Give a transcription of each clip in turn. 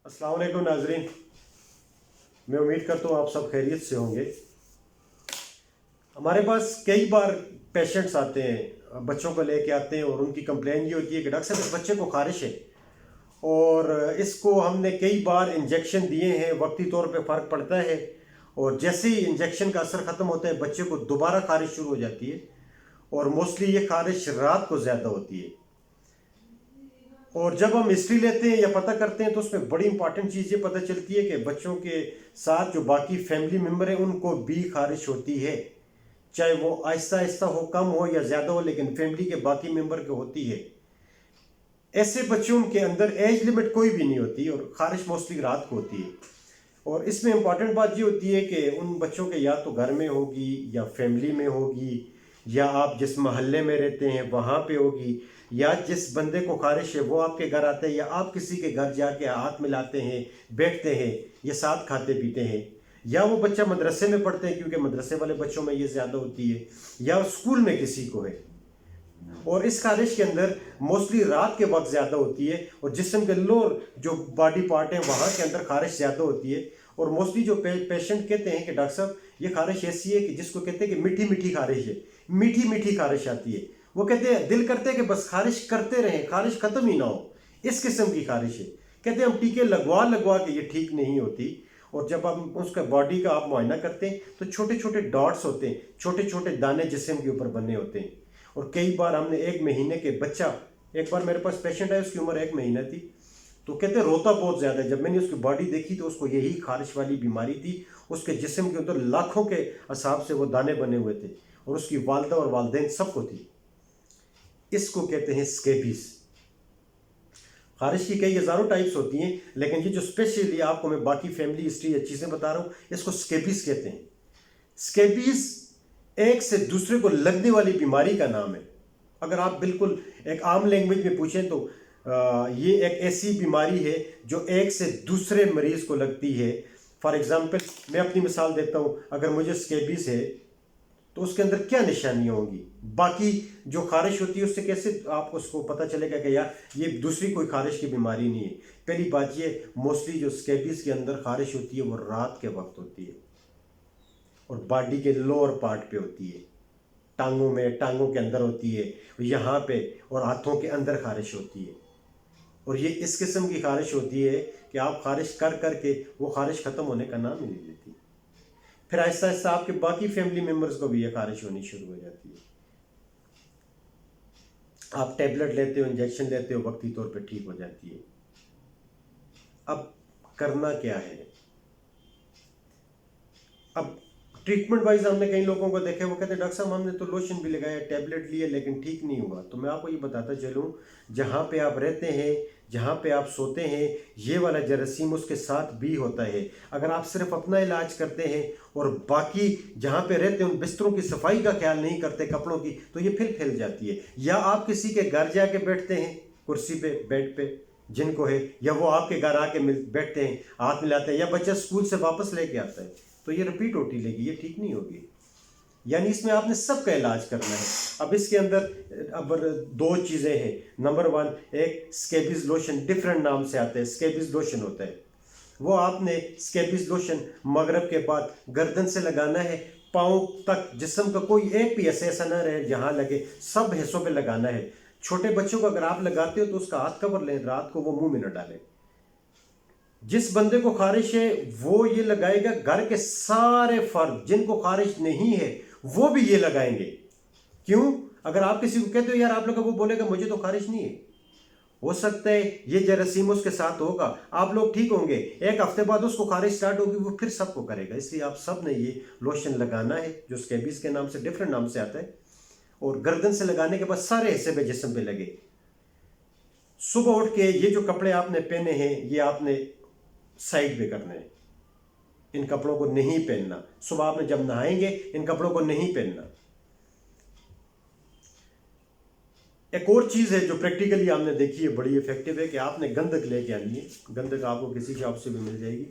अस्सलाम वालेकुम नाजरीन, मैं उम्मीद करता हूँ आप सब खैरियत से होंगे। हमारे पास कई बार पेशेंट्स आते हैं, बच्चों को लेके आते हैं और उनकी कंप्लेन ये होती है कि डॉक्टर साहब इस बच्चे को खारिश है और इसको हमने कई बार इंजेक्शन दिए हैं, वक्ती तौर पे फ़र्क पड़ता है और जैसे ही इंजेक्शन का असर ख़त्म होता है बच्चे को दोबारा खारिश शुरू हो जाती है और मोस्टली ये खारिश रात को ज़्यादा होती है। और जब हम हिस्ट्री लेते हैं या पता करते हैं तो उसमें बड़ी इंपॉर्टेंट चीज़ ये पता चलती है कि बच्चों के साथ जो बाकी फैमिली मेम्बर हैं उनको भी खारिश होती है, चाहे वो आहिस्ता आहिस्ता हो, कम हो या ज़्यादा हो, लेकिन फैमिली के बाकी मेम्बर को होती है। ऐसे बच्चों के अंदर एज लिमिट कोई भी नहीं होती और खारिश मोस्टली रात को होती है। और इसमें इम्पॉर्टेंट बात ये होती है कि उन बच्चों के या तो घर में होगी या फैमिली में होगी या आप जिस मोहल्ले में रहते हैं वहाँ पे होगी, या जिस बंदे को खारिश है वो आपके घर आते हैं या आप किसी के घर जाके हाथ मिलाते हैं, बैठते हैं या साथ खाते पीते हैं, या वो बच्चा मदरसे में पढ़ते हैं क्योंकि मदरसे वाले बच्चों में ये ज़्यादा होती है, या स्कूल में किसी को है। और इस खारिश के अंदर मोस्टली रात के वक्त ज़्यादा होती है और जिस्म के लोअर जो बॉडी पार्ट है वहाँ के अंदर खारिश ज़्यादा होती है। और मोस्टली जो पेशेंट कहते हैं कि डॉक्टर साहब ये खारिश ऐसी है कि जिसको कहते हैं कि मीठी मीठी खारिश है, मीठी मीठी खारिश आती है। वो कहते हैं दिल करते हैं कि बस खारिश करते रहें, खारिश ख़त्म ही ना हो, इस किस्म की खारिश है। कहते हैं हम टीके लगवा लगवा के ये ठीक नहीं होती। और जब हम उसका बॉडी का आप मुआयना करते हैं तो छोटे छोटे डॉट्स होते हैं, छोटे छोटे दाने जिस्म के ऊपर बने होते हैं। और कई बार हमने 1 महीने के बच्चा, एक बार मेरे पास पेशेंट है उसकी उम्र 1 महीना थी, तो कहते रोता बहुत ज़्यादा है। जब मैंने उसकी बॉडी देखी तो उसको यही खारिश वाली बीमारी थी, उसके जिस्म के अंदर लाखों के हिसाब से वो दाने बने हुए थे और उसकी वालदा और वालदैन सबको थी। इसको कहते हैं स्केबीज। खारिश की कई हज़ारों टाइप्स होती हैं, लेकिन ये जो स्पेशली आपको मैं बाकी फैमिली हिस्ट्री या चीज़ें बता रहा हूँ इसको स्केबीज कहते हैं। स्केबीज एक से दूसरे को लगने वाली बीमारी का नाम है। अगर आप बिल्कुल एक आम लैंग्वेज में पूछें तो ये एक ऐसी बीमारी है जो एक से दूसरे मरीज को लगती है। फॉर एग्जांपल मैं अपनी मिसाल देता हूँ, अगर मुझे स्केबीज है तो उसके अंदर क्या निशानियाँ होंगी, बाकी जो खारिश होती है उससे कैसे आपको उसको पता चलेगा कि यार ये दूसरी कोई खारिश की बीमारी नहीं है। पहली बात ये, मोस्टली जो स्केबीज के अंदर खारिश होती है वो रात के वक्त होती है और बॉडी के लोअर पार्ट पे होती है, टांगों में, टांगों के अंदर होती है, यहाँ पे और हाथों के अंदर खारिश होती है। और ये इस किस्म की खारिश होती है कि आप खारिश कर करके वो खारिश ख़त्म होने का नाम ही नहीं लेती। फिर आहिस्ता आहिस्ता आपके बाकी फैमिली मेम्बर्स को भी ये खारिश होनी शुरू हो जाती है। आप टैबलेट लेते हो, इंजेक्शन लेते हो, वक्ती तौर पे ठीक हो जाती है। अब करना क्या है? अब ट्रीटमेंट वाइज हमने कई लोगों को देखे, वो कहते हैं डॉक्टर साहब हमने तो लोशन भी लगाया, टैबलेट लिए, लेकिन ठीक नहीं हुआ। तो मैं आपको ये बताता चलूँ, जहाँ पे आप रहते हैं, जहाँ पे आप सोते हैं, ये वाला जरासीम उसके साथ भी होता है। अगर आप सिर्फ अपना इलाज करते हैं और बाकी जहाँ पे रहते हैं उन बिस्तरों की सफाई का ख्याल नहीं करते, कपड़ों की, तो ये फिर फैल जाती है। या आप किसी के घर जाके बैठते हैं कुर्सी पे, बेड पे जिनको है, या वो आपके घर आके बैठते हैं, हाथ मिलाते हैं, या बच्चा स्कूल से वापस लेके आता है, तो ये रिपीट होती रहेगी, ये ठीक नहीं होगी। यानी इसमें आपने सबका इलाज करना है। अब इसके अंदर अब 2 चीज़ें हैं। नंबर 1, एक स्केबीज लोशन, डिफरेंट नाम से आता है, स्केबीज लोशन होता है। वो आपने स्केबीज लोशन मगरिब के बाद गर्दन से लगाना है, पाँव तक, जिस्म का कोई एक भी ऐसा ना रहे जहाँ लगे, सब हिस्सों पे लगाना है। छोटे बच्चों को अगर आप लगाते हो तो उसका हाथ कवर लें, रात को वो मुंह में न डालें। जिस बंदे को खारिश है वो ये लगाएगा, घर के सारे फर्द जिनको खारिश नहीं है वो भी ये लगाएंगे। क्यों? अगर आप किसी को कहते हो यार आप लोग, वो बोलेगा मुझे तो खारिश नहीं है। हो सकता है ये जरासीम उसके साथ होगा, आप लोग ठीक होंगे, 1 हफ्ते बाद उसको खारिश स्टार्ट होगी, वो फिर सबको करेगा। इसलिए आप सब ने ये लोशन लगाना है जो स्केबीज के नाम से, डिफरेंट नाम से आता है, और गर्दन से लगाने के बाद सारे हिस्से पे, जिस्म पे लगे। सुबह उठ के ये जो कपड़े आपने पहने हैं ये आपने साइड पे करना है, इन कपड़ों को नहीं पहनना। सुबह आपने जब नहाएंगे इन कपड़ों को नहीं पहनना। एक और चीज़ है जो प्रैक्टिकली हमने देखी है, बड़ी इफेक्टिव है, कि आपने गंधक लेके आनी है। गंधक आपको किसी शॉप से भी मिल जाएगी।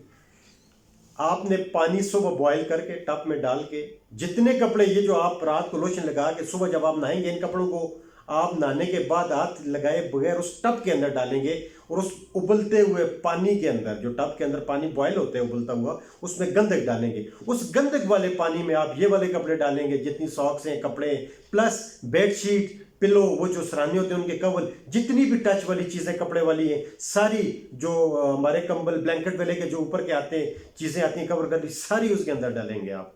आपने पानी सुबह बॉयल करके टब में डाल के, जितने कपड़े ये जो आप रात को लोशन लगा के सुबह जब आप नहाएंगे इन कपड़ों को آپ نہانے کے بعد ہاتھ لگائے بغیر اس ٹب کے اندر ڈالیں گے اور اس ابلتے ہوئے پانی کے اندر، جو ٹب کے اندر پانی بوائل ہوتا ہے ابلتا ہوا، اس میں گندک ڈالیں گے. اس گندک والے پانی میں آپ یہ والے کپڑے ڈالیں گے، جتنی ساکس ہیں، کپڑے ہیں، پلس بیڈ شیٹ، پلو، وہ جو سرانے ہوتے ہیں ان کے کور، جتنی بھی ٹچ والی چیزیں کپڑے والی ہیں، ساری جو ہمارے کمبل بلینکٹ والے کے جو اوپر کے آتے ہیں چیزیں آتی ہیں کور کرنی، ساری اس کے اندر ڈالیں گے آپ.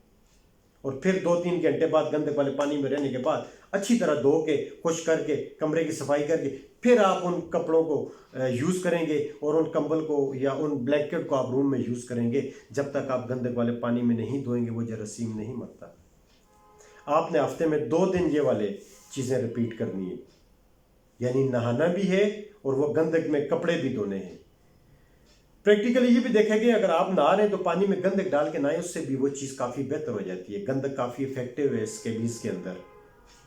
اور پھر 2-3 گھنٹے بعد گندک والے پانی میں رہنے کے بعد اچھی طرح دھو کے خشک کر کے کمرے کی صفائی کر کے پھر آپ ان کپڑوں کو یوز کریں گے اور ان کمبل کو یا ان بلینکٹ کو آپ روم میں یوز کریں گے. جب تک آپ گندک والے پانی میں نہیں دھوئیں گے وہ جراثیم نہیں مرتا. آپ نے ہفتے میں 2 دن یہ والے چیزیں ریپیٹ کرنی ہے، یعنی نہانا بھی ہے اور وہ گندک میں کپڑے بھی دھونے ہیں. پریکٹیکلی یہ بھی دیکھا گیا اگر آپ نہا رہے ہیں تو پانی میں گندک ڈال کے نہائیں، اس سے بھی وہ چیز کافی بہتر ہو جاتی ہے. گندک کافی افیکٹو ہے اسکیبیز کے اندر.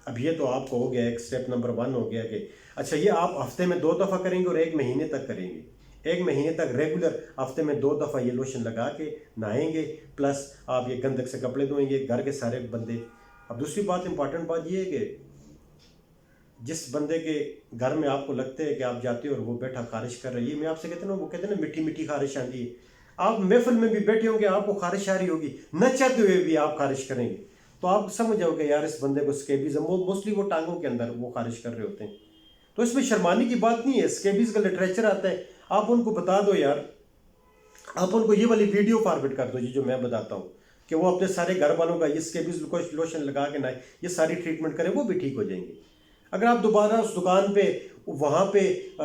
اب یہ تو آپ کو ہو گیا ایک سٹیپ نمبر 1 ہو گیا کہ اچھا یہ آپ ہفتے میں 2 دفعہ کریں گے اور 1 مہینے تک کریں گے. 1 مہینے تک ریگولر ہفتے میں 2 دفعہ یہ لوشن لگا کے نہائیں گے، پلس آپ یہ گندک سے کپڑے دھوئیں گے گھر کے سارے بندے. اب دوسری بات امپورٹنٹ بات یہ ہے کہ جس بندے کے گھر میں آپ کو لگتا ہے کہ آپ جاتے ہو اور وہ بیٹھا خارش کر رہی ہے، میں آپ سے کہتے ہیں نا، وہ کہتے ہیں نا میٹھی میٹھی خارش آتی ہے. آپ محفل میں بھی بیٹھے ہوں گے، آپ کو خارش آ رہی ہوگی، نہ چاہتے ہوئے بھی آپ خارش کریں گے تو آپ سمجھ جاؤ کہ یار اس بندے کو اسکیبیز ہے. موسٹلی وہ ٹانگوں کے اندر وہ خارش کر رہے ہوتے ہیں. تو اس میں شرمانے کی بات نہیں ہے. اسکیبیز کا لٹریچر آتا ہے، آپ ان کو بتا دو یار، آپ ان کو یہ والی ویڈیو فارورڈ کر دو جو میں بتاتا ہوں کہ وہ اپنے سارے گھر والوں کا یہ اسکیبیز لوشن لگا کے نہ یہ ساری ٹریٹمنٹ کریں، وہ بھی ٹھیک ہو جائیں گے. اگر آپ دوبارہ اس دکان پہ وہاں پہ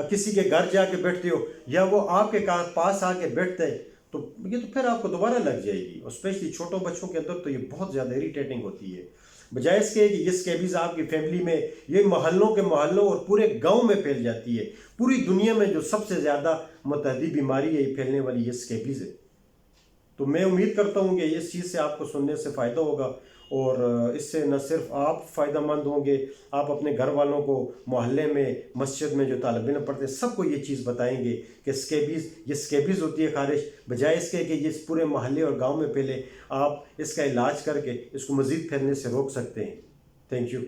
کسی کے گھر جا کے بیٹھتے ہو یا وہ آپ کے پاس آ کے بیٹھتے ہیں تو یہ تو پھر آپ کو دوبارہ لگ جائے گی. اور اسپیشلی چھوٹوں بچوں کے اندر تو یہ بہت زیادہ اریٹیٹنگ ہوتی ہے. بجائے اس کے کہ یہ اسکیبیز آپ کی فیملی میں، یہ محلوں کے محلوں اور پورے گاؤں میں پھیل جاتی ہے. پوری دنیا میں جو سب سے زیادہ متعدی بیماری ہے یہ پھیلنے والی یہ اسکیبیز ہے. تو میں امید کرتا ہوں کہ اس چیز سے آپ کو سننے سے فائدہ ہوگا اور اس سے نہ صرف آپ فائدہ مند ہوں گے، آپ اپنے گھر والوں کو، محلے میں، مسجد میں جو طالب علم پڑھتے ہیں سب کو یہ چیز بتائیں گے کہ یہ اسکیبیز ہوتی ہے خارش. بجائے اس کے کہ یہ پورے محلے اور گاؤں میں پھیلے، آپ اس کا علاج کر کے اس کو مزید پھیلنے سے روک سکتے ہیں. Thank you.